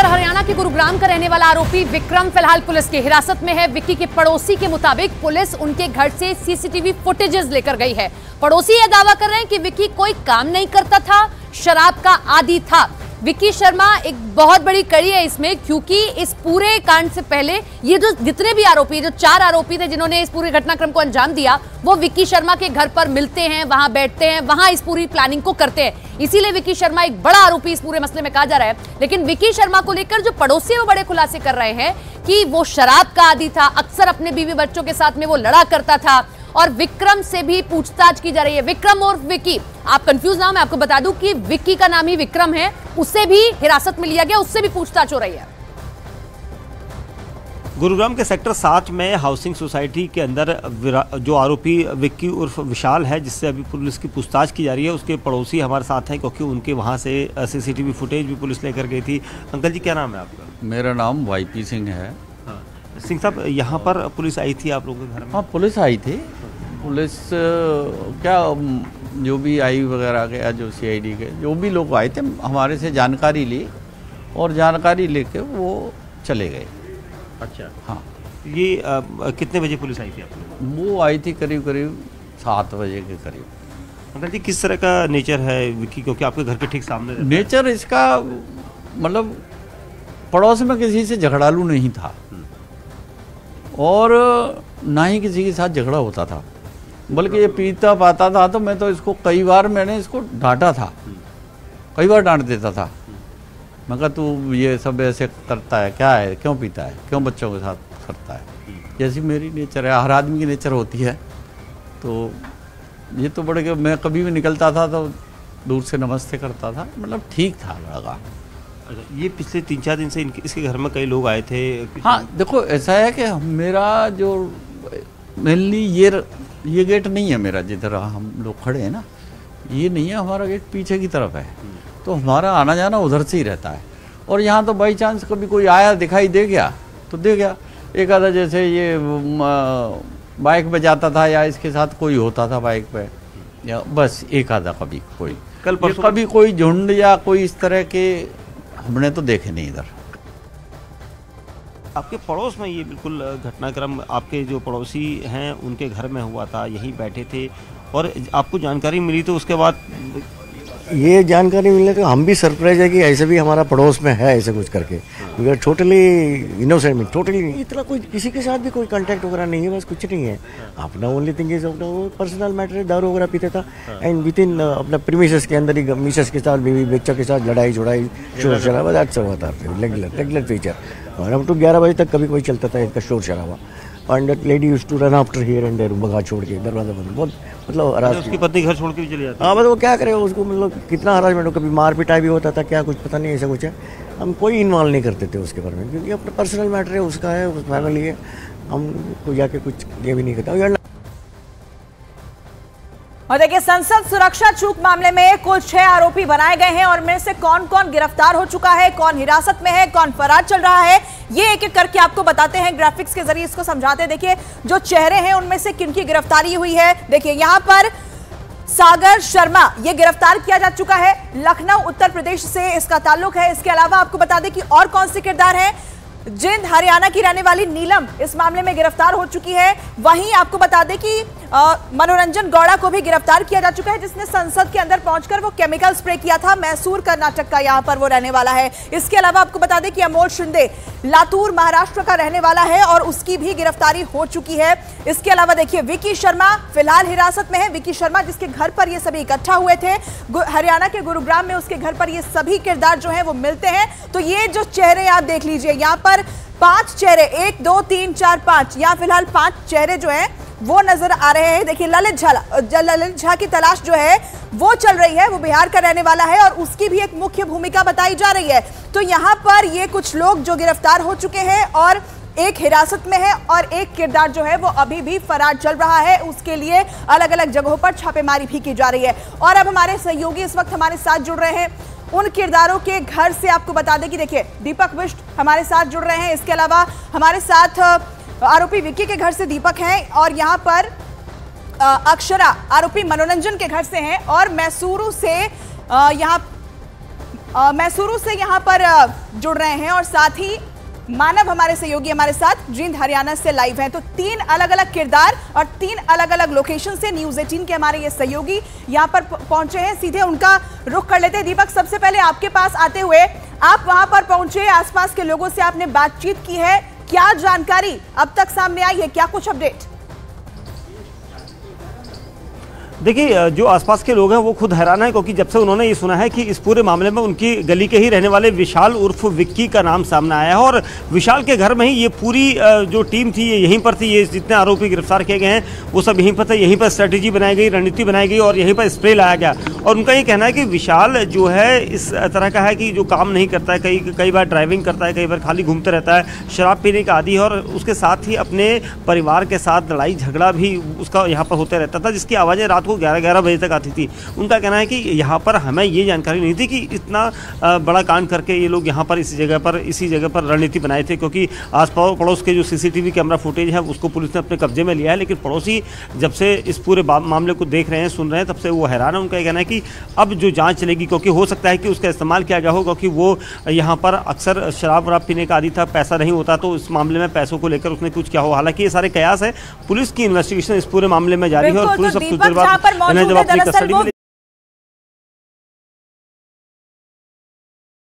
सागर हरियाणा के गुरुग्राम का रहने वाला आरोपी विक्रम फिलहाल पुलिस की हिरासत में है। विक्की के पड़ोसी के मुताबिक पुलिस उनके घर से सीसीटीवी फुटेजेस लेकर गई है। पड़ोसी यह दावा कर रहे हैं कि विक्की कोई काम नहीं करता था, शराब का आदी था। विक्की शर्मा एक बहुत बड़ी कड़ी है इसमें, क्योंकि इस पूरे कांड से पहले ये जो जितने भी आरोपी, जो 4 आरोपी थे जिन्होंने इस पूरे घटनाक्रम को अंजाम दिया, वो विक्की शर्मा के घर पर मिलते हैं, वहां बैठते हैं, वहां इस पूरी प्लानिंग को करते हैं। इसीलिए विक्की शर्मा एक बड़ा आरोपी इस पूरे मसले में कहा जा रहा है। लेकिन विक्की शर्मा को लेकर जो पड़ोसी वो बड़े खुलासे कर रहे हैं कि वो शराब का आदी था, अक्सर अपने बीवी बच्चों के साथ में वो लड़ा करता था, और विक्रम से भी पूछताछ की जा रही है। विक्रम और विक्की, आप कंफ्यूज ना हो, मैं आपको बता दूं कि विक्की का नाम ही विक्रम है, उससे भी हिरासत में लिया गया, उससे भी पूछताछ हो रही है। गुरुग्राम के सेक्टर 7 में हाउसिंग सोसाइटी के अंदर जो आरोपी विक्की उर्फ विशाल है, जिससे अभी पुलिस की पूछताछ की जा रही है, उसके पड़ोसी हमारे साथ हैं, क्योंकि उनके वहां से सीसीटीवी फुटेज भी पुलिस लेकर गई थी। अंकल जी, क्या नाम है आपका? मेरा नाम वाईपी सिंह है। सिंह साहब, यहाँ पर पुलिस आई थी आप लोगों के घर में? हाँ, पुलिस आई थी। पुलिस क्या, जो भी आई वगैरह के या जो सीआईडी के जो भी लोग आए थे, हमारे से जानकारी ली और जानकारी लेके वो चले गए। अच्छा, हाँ। ये कितने बजे पुलिस आई थी आप लोग? वो आई थी करीब 7 बजे के करीब। अंकल जी, किस तरह का नेचर है विक्की, क्योंकि आपके घर के ठीक सामने रहता है? नेचर इसका मतलब पड़ोस में किसी से झगड़ालू नहीं था और ना ही किसी के साथ झगड़ा होता था, बल्कि ये पीता पाता था। तो मैं तो इसको कई बार मैंने इसको डांटा था, कई बार डांट देता था। मैं कहा तू ये सब ऐसे करता है, क्या है, क्यों पीता है, क्यों बच्चों के साथ करता है। जैसी मेरी नेचर है, हर आदमी की नेचर होती है। तो ये तो बड़े के मैं कभी भी निकलता था तो दूर से नमस्ते करता था, मतलब ठीक था लड़का। ये पिछले 3-4 दिन से इसके घर में कई लोग आए थे? हाँ, देखो ऐसा है कि मेरा जो मेनली ये गेट नहीं है मेरा, जिधर हम लोग खड़े हैं ना, ये नहीं है, हमारा गेट पीछे की तरफ है। तो हमारा आना जाना उधर से ही रहता है। और यहाँ तो बाई चांस कभी कोई आया दिखाई दे गया तो दे गया। एक आधा जैसे ये बाइक पे जाता था या इसके साथ कोई होता था बाइक पे, या बस एक आधा कभी कोई, कल परसों कभी कोई झुंड या कोई इस तरह के हमने तो देखे नहीं इधर। आपके पड़ोस में ये बिल्कुल घटनाक्रम आपके जो पड़ोसी हैं उनके घर में हुआ था, यहीं बैठे थे और आपको जानकारी मिली, तो उसके बाद ये जानकारी मिलने तो हम भी सरप्राइज है कि ऐसे भी हमारा पड़ोस में है ऐसे कुछ करके। वी आर टोटली इनोसेंट में, टोटली इतना कोई किसी के साथ भी कोई कांटेक्ट वगैरह नहीं है, बस कुछ नहीं है। अपना ओनली थिंग इज अपना वो पर्सनल मैटर है, दारू वगैरह पीता था एंड विद इन अपना प्रीमिसेस के अंदर ही मिसेस के साथ, बीवी बच्चों के साथ लड़ाई झुड़ाई शोर शराबा दैट्स हुआ था रेगुलर फीचर। और हम तो 11 बजे तक कभी कोई चलता था इनका शोर शराबा। And that lady used to run after here and there, भगा छोड़ के दरवाजा बंद, बहुत मतलब हरास। उसकी पत्नी घर छोड़ के भी चली जाती है? हाँ, मतलब वो क्या करे उसको, मतलब कितना हरासमेंट हो, कभी मार पिटाई भी होता था, क्या कुछ पता नहीं, ऐसा कुछ है। हम कोई इन्वॉल्व नहीं करते थे उसके बारे में, क्योंकि अपना पर्सनल मैटर है, उसका है, उस फैमिली है, हम कोई जाके कुछ ये भी नहीं करता। और देखिए, संसद सुरक्षा चूक मामले में कुल 6 आरोपी बनाए गए हैं और में से कौन कौन गिरफ्तार हो चुका है, कौन हिरासत में है, कौन फरार चल रहा है, ये एक एक करके आपको बताते हैं, ग्राफिक्स के जरिए इसको समझाते हैं। देखिए, जो चेहरे हैं उनमें से किनकी गिरफ्तारी हुई है। देखिए, यहां पर सागर शर्मा ये गिरफ्तार किया जा चुका है, लखनऊ उत्तर प्रदेश से इसका ताल्लुक है। इसके अलावा आपको बता दें कि और कौन से किरदार हैं। जिंद हरियाणा की रहने वाली नीलम इस मामले में गिरफ्तार हो चुकी है। वहीं आपको बता दें कि मनोरंजन गौड़ा को भी गिरफ्तार किया जा चुका है, जिसने संसद के अंदर पहुंचकर वो केमिकल स्प्रे किया था। मैसूर कर्नाटक का यहां पर वो रहने वाला है। इसके अलावा आपको बता दें कि अमोल शिंदे लातूर महाराष्ट्र का रहने वाला है और उसकी भी गिरफ्तारी हो चुकी है। इसके अलावा देखिए, विक्की शर्मा फिलहाल हिरासत में है। विक्की शर्मा जिसके घर पर ये सभी इकट्ठा हुए थे, हरियाणा के गुरुग्राम में उसके घर पर ये सभी किरदार जो है वो मिलते हैं। तो ये जो चेहरे आप देख लीजिए, यहाँ पर 5 चेहरे, 1 2 3 4 5, यहाँ फिलहाल 5 चेहरे जो हैं वो नजर आ रहे हैं। देखिए, ललित झा की तलाश जो है वो चल रही है, वो बिहार का रहने वाला है और उसकी भी एक मुख्य भूमिका बताई जा रही है। तो यहाँ पर ये कुछ लोग जो गिरफ्तार हो चुके हैं और एक हिरासत में है और एक किरदार जो है वो अभी भी फरार चल रहा है। उसके लिए अलग अलग जगहों पर छापेमारी भी की जा रही है। और अब हमारे सहयोगी इस वक्त हमारे साथ जुड़ रहे हैं उन किरदारों के घर से। आपको बता दें कि देखिए, दीपक बिष्ट हमारे साथ जुड़ रहे हैं। इसके अलावा हमारे साथ आरोपी विक्की के घर से दीपक हैं और यहाँ पर अक्षरा आरोपी मनोरंजन के घर से हैं और मैसूरू से यहाँ मैसूरू से यहाँ पर जुड़ रहे हैं और साथ ही मानव हमारे सहयोगी हमारे साथ जींद हरियाणा से लाइव हैं। तो 3 अलग अलग किरदार और 3 अलग अलग लोकेशन से न्यूज़ 18 के हमारे ये सहयोगी यहाँ पर पहुंचे हैं। सीधे उनका रुख कर लेते हैं। दीपक, सबसे पहले आपके पास आते हुए, आप वहां पर पहुंचे, आसपास के लोगों से आपने बातचीत की है, क्या जानकारी अब तक सामने आई है, क्या कुछ अपडेट? देखिए, जो आसपास के लोग हैं वो खुद हैरान है, क्योंकि जब से उन्होंने ये सुना है कि इस पूरे मामले में उनकी गली के ही रहने वाले विशाल उर्फ विक्की का नाम सामने आया है और विशाल के घर में ही ये पूरी जो टीम थी ये यहीं पर थी। ये जितने आरोपी गिरफ्तार किए गए हैं वो सब यहीं पर थे, यहीं पर स्ट्रेटेजी बनाई गई, रणनीति बनाई गई और यहीं पर स्प्रे लाया गया। और उनका ये कहना है कि विशाल जो है इस तरह का है कि जो काम नहीं करता है, कई बार ड्राइविंग करता है, कई बार खाली घूमते रहता है, शराब पीने का आदी है और उसके साथ ही अपने परिवार के साथ लड़ाई झगड़ा भी उसका यहाँ पर होते रहता था, जिसकी आवाज़ें रात को 11-11 बजे तक आती थी। उनका कहना है कि यहाँ पर हमें ये जानकारी नहीं थी कि इतना बड़ा कांड करके ये लोग यहाँ पर इसी जगह पर रणनीति बनाए थे, क्योंकि आस पड़ोस के जो सीसीटीवी कैमरा फुटेज है उसको पुलिस ने अपने कब्जे में लिया है। लेकिन पड़ोसी जब से इस पूरे मामले को देख रहे हैं, सुन रहे हैं, तब से वो हैरान है। उनका ये कहना है कि अब जो जाँच चलेगी, क्योंकि हो सकता है कि उसका इस्तेमाल किया गया हो, क्योंकि वो यहाँ पर अक्सर शराब वराब पीने का आदी था, पैसा नहीं होता, तो इस मामले में पैसों को लेकर उसने कुछ किया हो। हालांकि ये सारे कयास है, पुलिस की इन्वेस्टिगेशन इस पूरे मामले में जारी है और पुलिस अब कुछ देर बाद